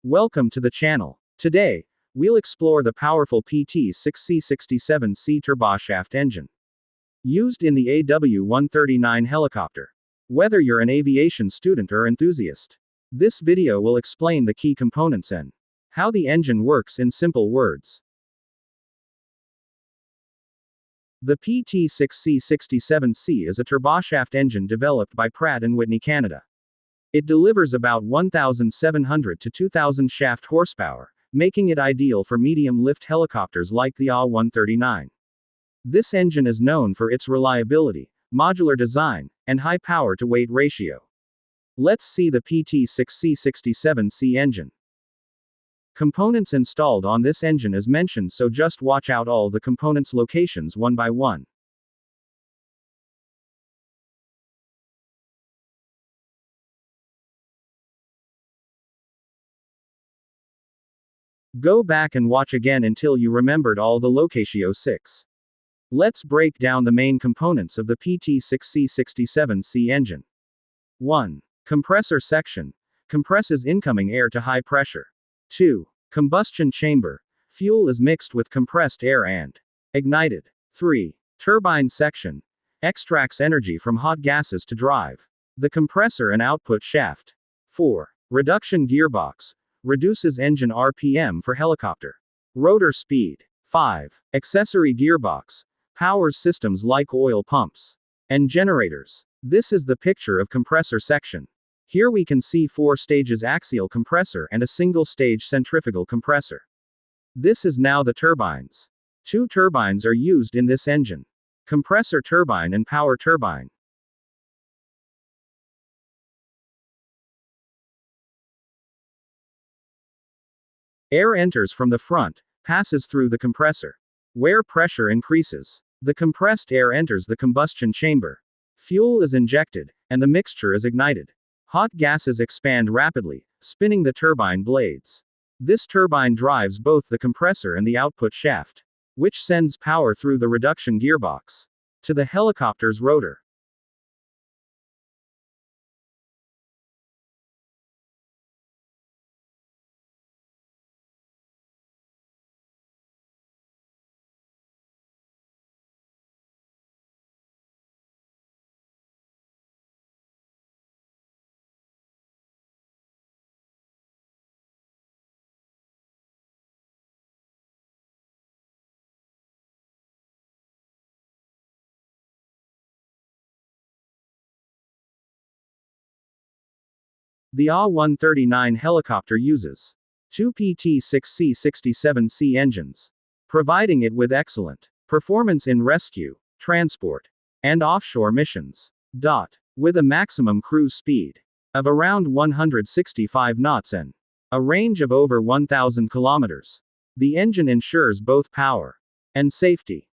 Welcome to the channel. Today, we'll explore the powerful PT6c-67c Turboshaft Engine, used in the AW-139 helicopter. Whether you're an aviation student or enthusiast, this video will explain the key components and how the engine works in simple words. The PT6c-67c is a turboshaft engine developed by Pratt and Whitney, Canada. It delivers about 1,700 to 2,000 shaft horsepower, making it ideal for medium-lift helicopters like the AW-139. This engine is known for its reliability, modular design, and high power-to-weight ratio. Let's see the PT6c-67c engine. Components installed on this engine as mentioned, so just watch out all the components locations one by one. Go back and watch again until you remembered all the locatio 6. Let's break down the main components of the PT6c-67c engine. 1. Compressor section. Compresses incoming air to high pressure. 2. Combustion chamber. Fuel is mixed with compressed air and ignited. 3. Turbine section. Extracts energy from hot gases to drive the compressor and output shaft. 4. Reduction gearbox. Reduces engine RPM for helicopter rotor speed. 5. Accessory gearbox. Powers systems like oil pumps and generators. This is the picture of compressor section. Here we can see 4 stages axial compressor and a single stage centrifugal compressor. This is now the turbines. 2 turbines are used in this engine: compressor turbine and power turbine. Air enters from the front, passes through the compressor, where pressure increases. The compressed air enters the combustion chamber. Fuel is injected, and the mixture is ignited. Hot gases expand rapidly, spinning the turbine blades. This turbine drives both the compressor and the output shaft, which sends power through the reduction gearbox to the helicopter's rotor. The AW-139 helicopter uses 2 PT6c-67c engines, providing it with excellent performance in rescue, transport, and offshore missions. With a maximum cruise speed of around 165 knots and a range of over 1,000 kilometers, the engine ensures both power and safety.